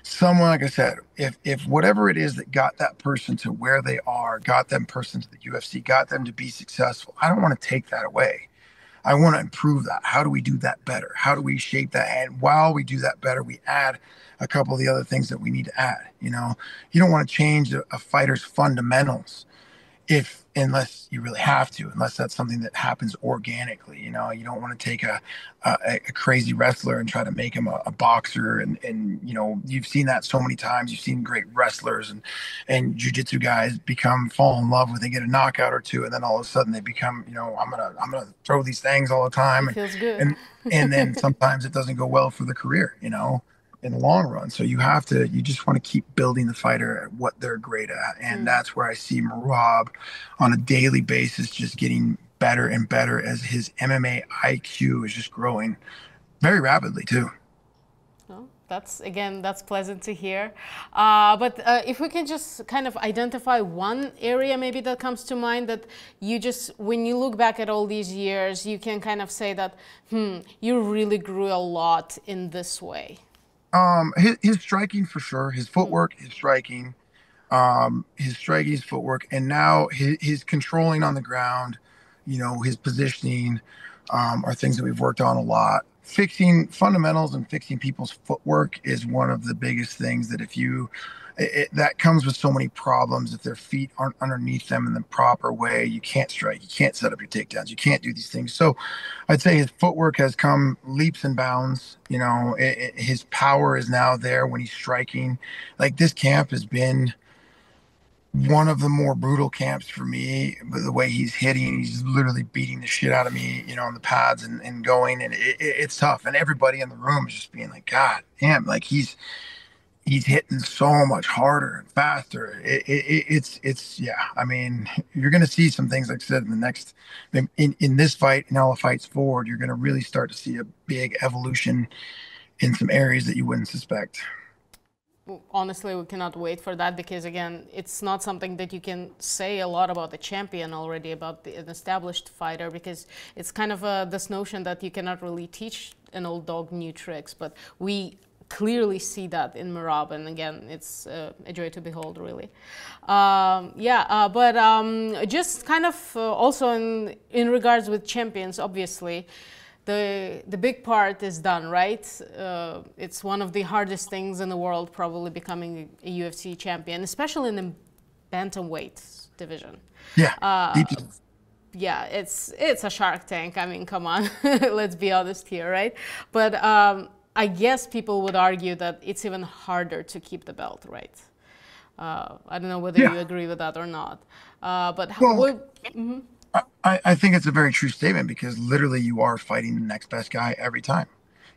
someone, like I said, if whatever it is that got that person to where they are, got them person to the UFC, got them to be successful, I don't want to take that away. I want to improve that. How do we do that better? How do we shape that? And while we do that better, we add a couple of the other things that we need to add. You know, you don't want to change a fighter's fundamentals unless you really have to, unless that's something that happens organically. You know, you don't want to take a crazy wrestler and try to make him a boxer. And you know, you've seen that so many times. You've seen great wrestlers and jiu-jitsu guys fall in love with, they get a knockout or two, and then all of a sudden they become, you know, I'm gonna throw these things all the time. It feels good. And then sometimes it doesn't go well for the career, you know, in the long run. So you just want to keep building the fighter at what they're great at. And that's where I see Merab on a daily basis just getting better and better as his MMA IQ is just growing very rapidly too. Well, that's pleasant to hear. But if we can just kind of identify one area maybe that comes to mind that you just, when you look back at all these years, you can kind of say that, you really grew a lot in this way. His striking for sure, his footwork, his striking, his footwork, and now his controlling on the ground, you know, his positioning, are things that we've worked on a lot. Fixing fundamentals and fixing people's footwork is one of the biggest things that that comes with so many problems. If their feet aren't underneath them in the proper way, you can't strike, you can't set up your takedowns, you can't do these things. So I'd say his footwork has come leaps and bounds. You know, his power is now there when he's striking. Like, this camp has been one of the more brutal camps for me. The way he's hitting, he's literally beating the shit out of me, you know, on the pads and going, and it's tough. And everybody in the room is just being like, God damn, like he's hitting so much harder and faster. It's yeah. I mean, you're going to see some things, like I said, in this fight and all the fights forward, you're going to really start to see a big evolution in some areas that you wouldn't suspect. Honestly, we cannot wait for that, because again, it's not something that you can say a lot about the champion already, about an established fighter, because it's kind of this notion that you cannot really teach an old dog new tricks, but we clearly see that in Merab, and again, it's a joy to behold, really. Just kind of also in regards with champions, obviously, the big part is done, right? It's one of the hardest things in the world, probably becoming a UFC champion, especially in the bantamweight division. Yeah. Yeah, it's a Shark Tank. I mean, come on, let's be honest here, right? But I guess people would argue that it's even harder to keep the belt, right? I don't know whether you agree with that or not. I think it's a very true statement, because literally you are fighting the next best guy every time.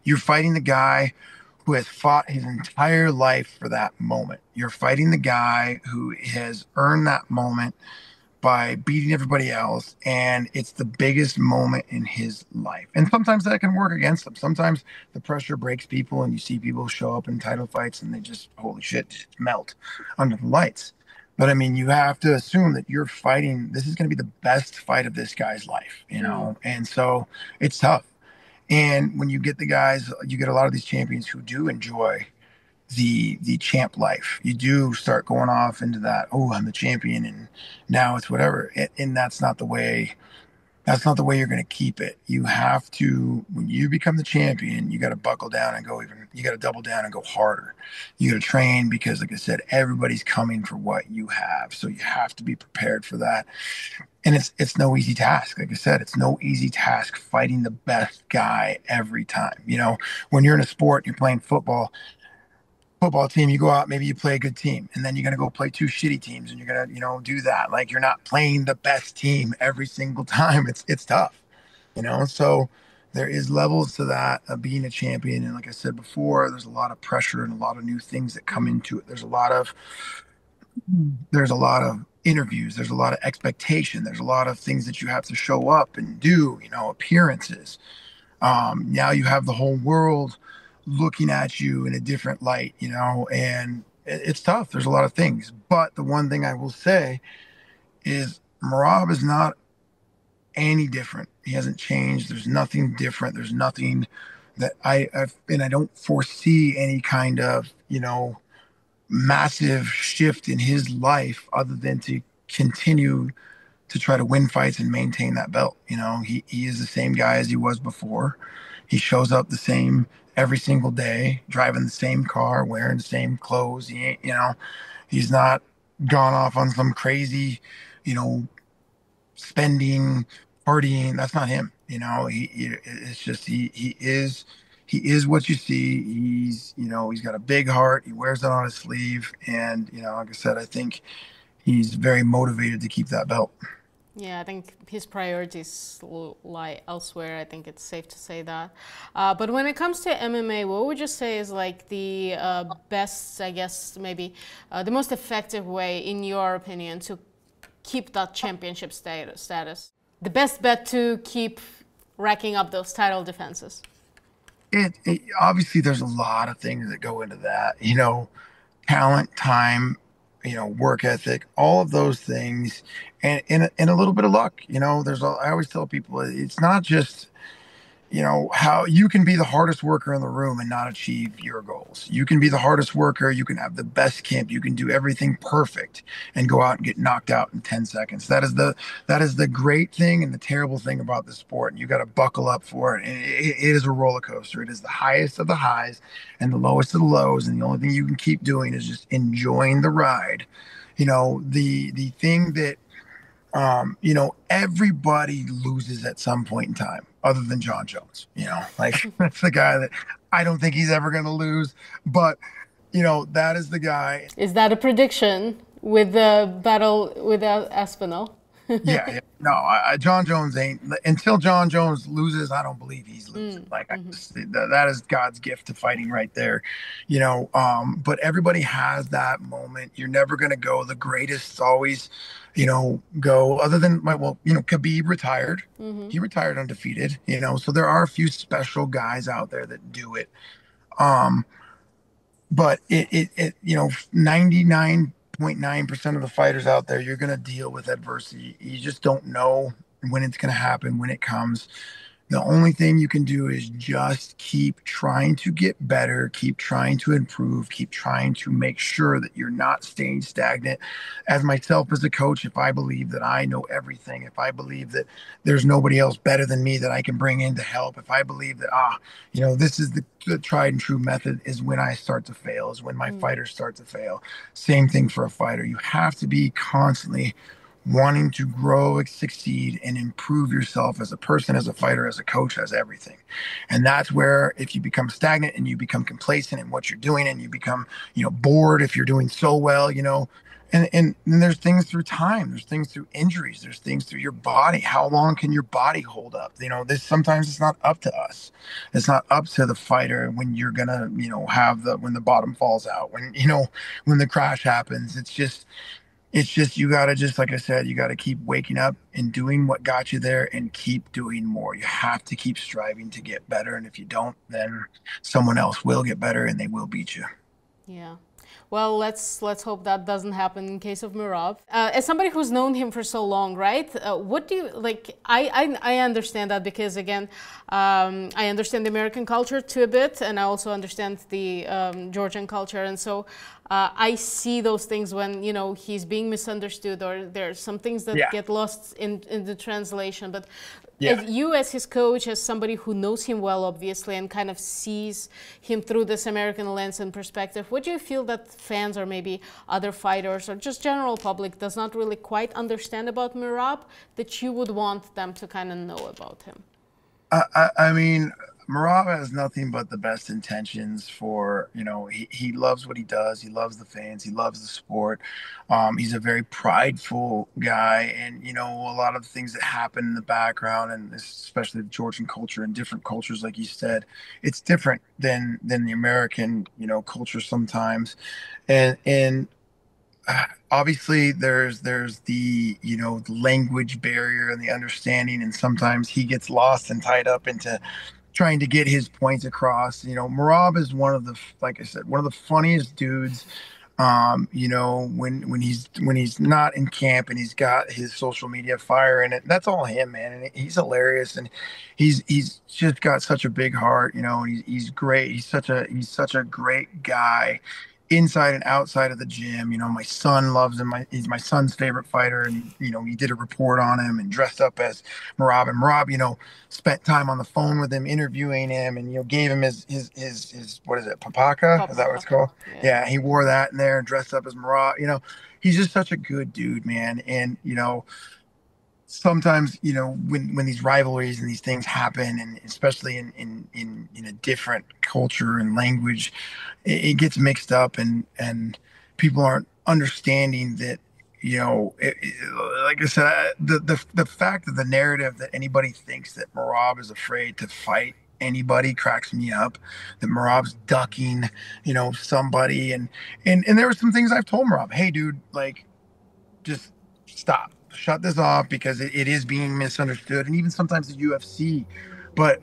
You're fighting the guy who has fought his entire life for that moment. You're fighting the guy who has earned that moment by beating everybody else, and it's the biggest moment in his life. And sometimes that can work against him. Sometimes the pressure breaks people, and you see people show up in title fights and they just, holy shit, just melt under the lights. But I mean, you have to assume that you're fighting, this is going to be the best fight of this guy's life, you know? And so it's tough. And when you get the guys, you get a lot of these champions who do enjoy the champ life. You do start going off into that, oh, I'm the champion and now it's whatever. And that's not the way you're going to keep it. You have to, when you become the champion, you got to buckle down and you got to double down and go harder. You got to train, because like I said, everybody's coming for what you have. So you have to be prepared for that. And it's no easy task. Like I said, it's no easy task fighting the best guy every time. You know, when you're in a sport, you're playing football team, you go out, maybe you play a good team, and then you're going to go play two shitty teams, and you're going to, do that. Like, you're not playing the best team every single time. It's tough, so there is levels to that of being a champion. And like I said before, there's a lot of pressure and a lot of new things that come into it. There's a lot of interviews. There's a lot of expectation. There's a lot of things that you have to show up and do, appearances. Now you have the whole world looking at you in a different light, and it's tough. There's a lot of things. But the one thing I will say is Merab is not any different. He hasn't changed. There's nothing different. There's nothing that I don't foresee any kind of, massive shift in his life other than to continue to try to win fights and maintain that belt. He is the same guy as he was before. He shows up the same every single day, driving the same car, wearing the same clothes. He ain't, he's not gone off on some crazy, spending, partying. That's not him. It's just, he is what you see. He's got a big heart. He wears it on his sleeve. And, like I said, I think he's very motivated to keep that belt. Yeah, I think his priorities lie elsewhere. I think it's safe to say that. But when it comes to MMA, what would you say is like the best, I guess, maybe the most effective way, in your opinion, to keep that championship status? The best bet to keep racking up those title defenses? Obviously, there's a lot of things that go into that. Talent, time, work ethic, all of those things, and a little bit of luck. I always tell people, it's not just, how you can be the hardest worker in the room and not achieve your goals. You can be the hardest worker. You can have the best camp. You can do everything perfect and go out and get knocked out in 10 seconds. That is the great thing and the terrible thing about the sport. And you got to buckle up for it. And it is a roller coaster. It is the highest of the highs and the lowest of the lows. And the only thing you can keep doing is just enjoying the ride. The thing that, everybody loses at some point in time, other than John Jones. That's the guy that I don't think he's ever going to lose. But, that is the guy. Is that a prediction with the battle with Aspinall? Yeah. No, John Jones ain't. Until John Jones loses, I don't believe he's losing. That is God's gift to fighting right there. But everybody has that moment. You're never going to go. The greatest always, go, other than Khabib retired. He retired undefeated, so there are a few special guys out there that do it. But 99.9% of the fighters out there, you're going to deal with adversity. You just don't know when it's going to happen, when it comes. The only thing you can do is just keep trying to get better, keep trying to improve, keep trying to make sure that you're not staying stagnant. As myself as a coach, if I believe that I know everything, if I believe that there's nobody else better than me that I can bring in to help, if I believe that, this is the tried and true method, is when I start to fail, is when my fighters start to fail. Same thing for a fighter. You have to be constantly wanting to grow, succeed, and improve yourself as a person, as a fighter, as a coach, as everything. And that's where if you become stagnant and you become complacent in what you're doing and you become, bored if you're doing so well, and there's things through time, there's things through injuries, there's things through your body. How long can your body hold up? This sometimes it's not up to us. It's not up to the fighter when you're gonna, when the bottom falls out, when the crash happens. It's just you gotta, just like I said, you gotta keep waking up and doing what got you there and keep doing more. You have to keep striving to get better. And if you don't, then someone else will get better and they will beat you. Yeah. Well, let's hope that doesn't happen in case of Merab. As somebody who's known him for so long, right? What do you like? I understand that because again, I understand the American culture too a bit, and I also understand the Georgian culture, and so I see those things when he's being misunderstood or there's some things that get lost in the translation. But as you, as his coach, as somebody who knows him well, obviously, and kind of sees him through this American lens and perspective, what do you feel that fans or maybe other fighters or just general public does not really quite understand about Merab that you would want them to kind of know about him? I mean, Merab has nothing but the best intentions for, he loves what he does. He loves the fans. He loves the sport. He's a very prideful guy. And, a lot of the things that happen in the background, and especially the Georgian culture and different cultures, like you said, it's different than the American, culture sometimes. And obviously there's the the language barrier and the understanding, and sometimes he gets lost and tied up into trying to get his points across. Merab is one of the, like I said, one of the funniest dudes. When he's not in camp and he's got his social media fire in it, that's all him, man. And he's hilarious, and he's just got such a big heart, and he's great. He's such a great guy inside and outside of the gym. My son loves him. He's my son's favorite fighter, and he did a report on him and dressed up as Merab. And Merab, spent time on the phone with him, interviewing him, and gave him his what is it, papaka? Is that what it's called? Yeah, he wore that in there and dressed up as Merab. He's just such a good dude, man. And sometimes when these rivalries and these things happen, and especially in a different culture and language, it gets mixed up, and people aren't understanding that like I said, the fact of the narrative that anybody thinks that Merab is afraid to fight anybody cracks me up. That Merab's ducking somebody, and there were some things I've told Merab, hey dude, like, just stop, shut this off, because it is being misunderstood, and even sometimes the UFC. But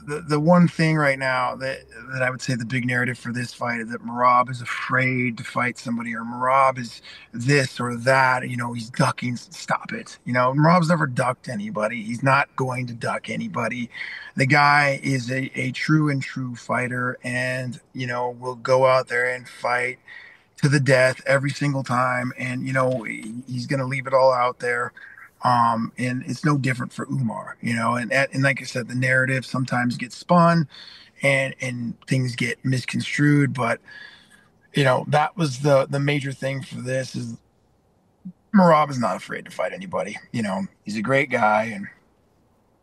the one thing right now that I would say the big narrative for this fight is that Merab is afraid to fight somebody, or Merab is this or that, he's ducking. Stop it. Merab's never ducked anybody. He's not going to duck anybody. The guy is a true fighter, and will go out there and fight to the death every single time, and he's going to leave it all out there. And it's no different for Umar, and like I said, the narrative sometimes gets spun and things get misconstrued, but that was the major thing for this is Merab is not afraid to fight anybody. He's a great guy,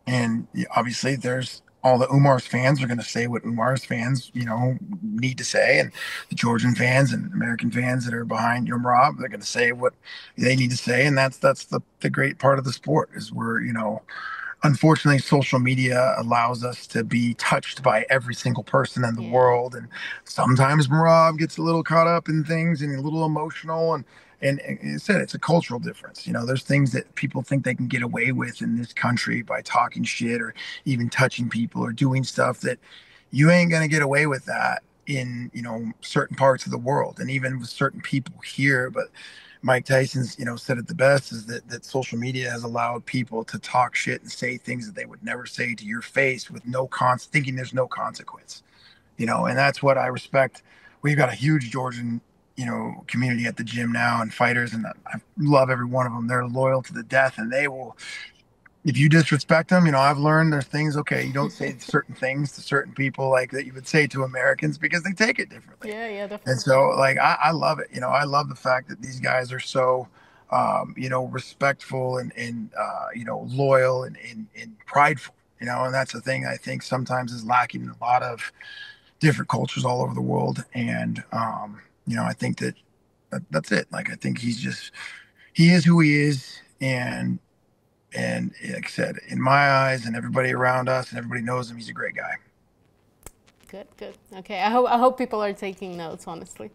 and obviously there's all the Umar's fans are going to say what Umar's fans, need to say, and the Georgian fans and American fans that are behind Merab, they're going to say what they need to say, and that's the great part of the sport is where unfortunately social media allows us to be touched by every single person in the world, and sometimes Merab gets a little caught up in things and a little emotional, and I said, it's a cultural difference. There's things that people think they can get away with in this country by talking shit or even touching people or doing stuff that you ain't going to get away with that in, certain parts of the world and even with certain people here. But Mike Tyson's, said it the best, is that social media has allowed people to talk shit and say things that they would never say to your face with thinking there's no consequence, and that's what I respect. We've got a huge Georgian, community at the gym now, and fighters, and I love every one of them. They're loyal to the death, and they will, if you disrespect them, I've learned there's things, okay, you don't say certain things to certain people like that you would say to Americans because they take it differently. Yeah, definitely. And so, like, I love it. I love the fact that these guys are so, respectful and loyal and prideful, and that's the thing I think sometimes is lacking in a lot of different cultures all over the world. And, I think that's it. Like, I think he is who he is. And like I said, in my eyes and everybody around us and everybody knows him, he's a great guy. Good. Okay, I hope people are taking notes, honestly.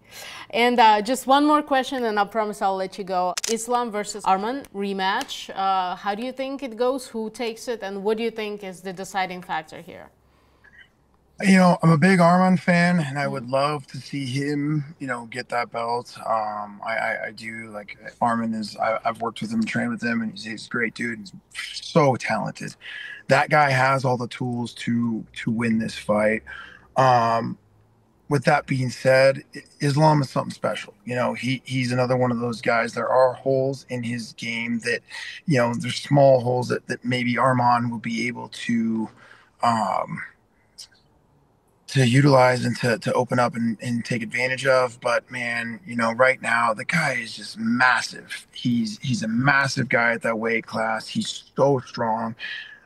And just one more question, and I promise I'll let you go. Islam versus Arman rematch. How do you think it goes? Who takes it? And what do you think is the deciding factor here? I'm a big Arman fan, and I would love to see him, get that belt. I do. Like, Arman I've worked with him, trained with him, and he's a great dude. He's so talented. That guy has all the tools to win this fight. With that being said, Islam is something special. He's another one of those guys. There are holes in his game that, there's small holes that maybe Arman will be able to utilize and to open up and take advantage of. But man, right now the guy is just massive. He's a massive guy at that weight class. He's so strong.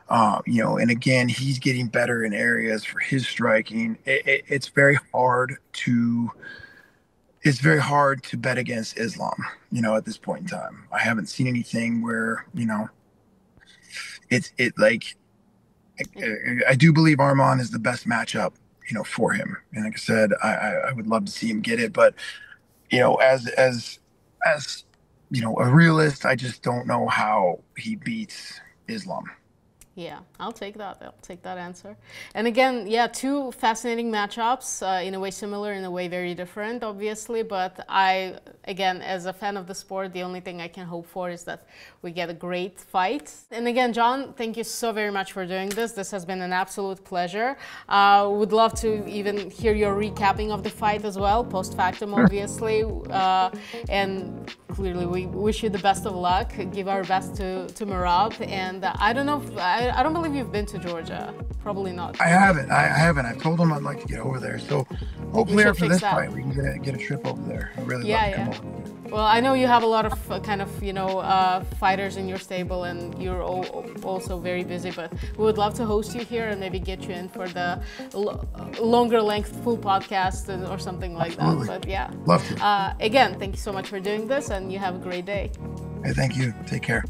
And again, he's getting better in areas for his striking. It's very hard to bet against Islam, at this point in time. I haven't seen anything where, I do believe Arman is the best matchup, for him. And like I said, I would love to see him get it, but, as a realist, I just don't know how he beats Islam. Yeah, I'll take that. I'll take that answer. And again, yeah, two fascinating matchups, in a way similar, in a way very different, obviously. But again, as a fan of the sport, the only thing I can hope for is that we get a great fight. And again, John, thank you so very much for doing this. This has been an absolute pleasure. Would love to even hear your recapping of the fight as well, post-factum, obviously. And clearly, we wish you the best of luck. Give our best to Merab. And I don't know if I don't believe you've been to Georgia. Probably not. I haven't. I've told him I'd like to get over there. So hopefully after this fight, we can get a trip over there. I really love to come over there. Well, I know you have a lot of fighters in your stable, and you're also very busy. But we would love to host you here and maybe get you in for the longer length full podcast or something like that. But yeah, love to. Again, thank you so much for doing this, and you have a great day. Hey, thank you. Take care.